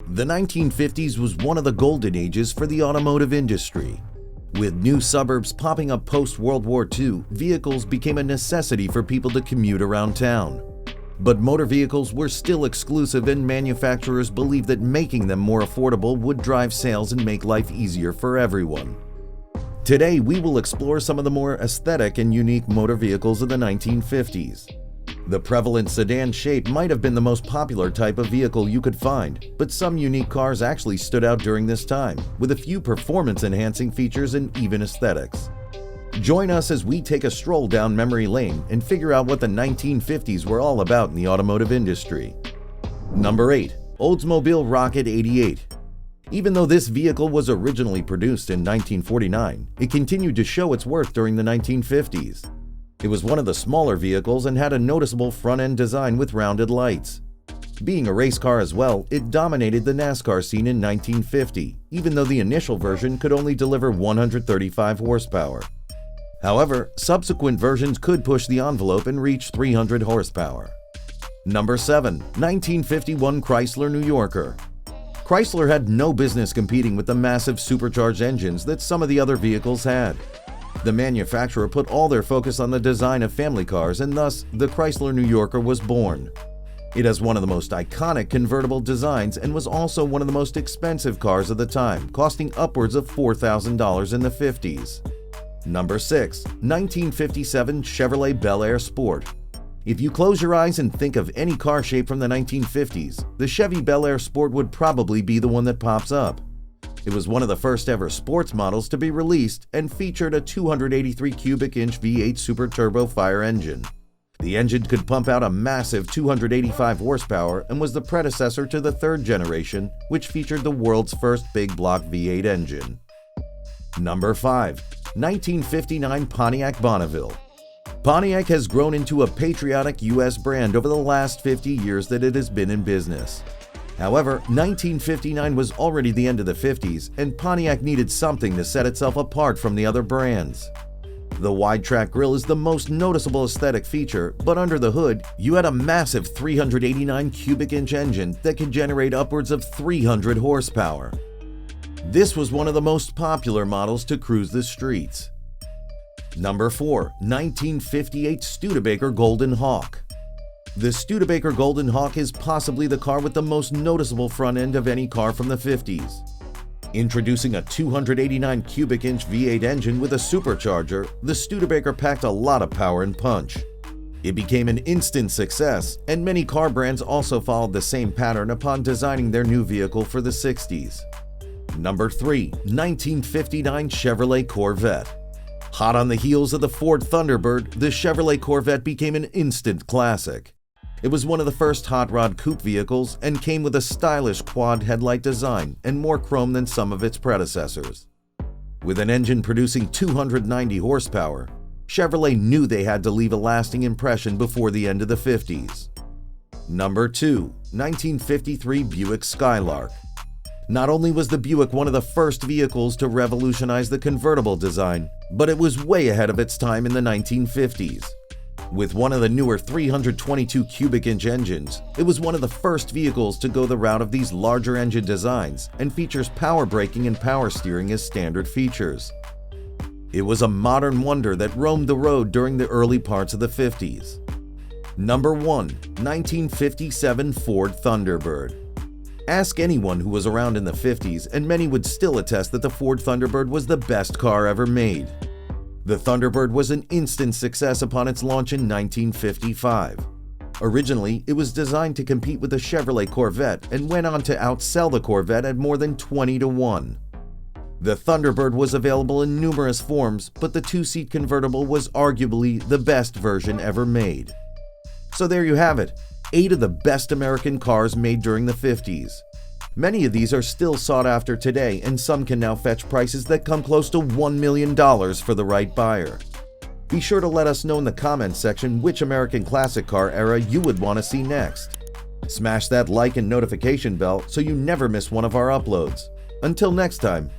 The 1950s was one of the golden ages for the automotive industry. With new suburbs popping up post-World War II, vehicles became a necessity for people to commute around town. But motor vehicles were still exclusive, and manufacturers believed that making them more affordable would drive sales and make life easier for everyone. Today, we will explore some of the more aesthetic and unique motor vehicles of the 1950s. The prevalent sedan shape might have been the most popular type of vehicle you could find, but some unique cars actually stood out during this time, with a few performance-enhancing features and even aesthetics. Join us as we take a stroll down memory lane and figure out what the 1950s were all about in the automotive industry. Number 8. Oldsmobile Rocket 88. Even though this vehicle was originally produced in 1949, it continued to show its worth during the 1950s. It was one of the smaller vehicles and had a noticeable front-end design with rounded lights. Being a race car as well, it dominated the NASCAR scene in 1950, even though the initial version could only deliver 135 horsepower. However, subsequent versions could push the envelope and reach 300 horsepower. Number 7. 1951 Chrysler New Yorker. Chrysler had no business competing with the massive supercharged engines that some of the other vehicles had. The manufacturer put all their focus on the design of family cars, and thus the Chrysler New Yorker was born. It has one of the most iconic convertible designs and was also one of the most expensive cars of the time, costing upwards of $4,000 in the 50s. Number 6. 1957 Chevrolet Bel Air Sport. If you close your eyes and think of any car shape from the 1950s, the Chevy Bel Air Sport would probably be the one that pops up. It was one of the first ever sports models to be released and featured a 283 cubic inch V8 Super Turbo Fire engine. The engine could pump out a massive 285 horsepower and was the predecessor to the third generation, which featured the world's first big block V8 engine. Number 5. 1959 Pontiac Bonneville. Pontiac has grown into a patriotic U.S. brand over the last 50 years that it has been in business. However, 1959 was already the end of the 50s, and Pontiac needed something to set itself apart from the other brands. The wide-track grille is the most noticeable aesthetic feature, but under the hood, you had a massive 389 cubic inch engine that could generate upwards of 300 horsepower. This was one of the most popular models to cruise the streets. Number 4. 1958 Studebaker Golden Hawk. The Studebaker Golden Hawk is possibly the car with the most noticeable front end of any car from the 50s. Introducing a 289 cubic inch V8 engine with a supercharger, the Studebaker packed a lot of power and punch. It became an instant success, and many car brands also followed the same pattern upon designing their new vehicle for the 60s. Number 3. 1959 Chevrolet Corvette. Hot on the heels of the Ford Thunderbird, the Chevrolet Corvette became an instant classic. It was one of the first hot rod coupe vehicles and came with a stylish quad headlight design and more chrome than some of its predecessors. With an engine producing 290 horsepower, Chevrolet knew they had to leave a lasting impression before the end of the 50s. Number 2. 1953 Buick Skylark. Not only was the Buick one of the first vehicles to revolutionize the convertible design, but it was way ahead of its time in the 1950s. With one of the newer 322 cubic inch engines, it was one of the first vehicles to go the route of these larger engine designs and features power braking and power steering as standard features. It was a modern wonder that roamed the road during the early parts of the 50s. Number 1. 1957 Ford Thunderbird. Ask anyone who was around in the 50s and many would still attest that the Ford Thunderbird was the best car ever made. The Thunderbird was an instant success upon its launch in 1955. Originally, it was designed to compete with the Chevrolet Corvette and went on to outsell the Corvette at more than 20-1. The Thunderbird was available in numerous forms, but the two-seat convertible was arguably the best version ever made. So there you have it, 8 of the best American cars made during the 50s. Many of these are still sought after today, and some can now fetch prices that come close to $1 million for the right buyer. Be sure to let us know in the comments section which American classic car era you would want to see next. Smash that like and notification bell so you never miss one of our uploads. Until next time.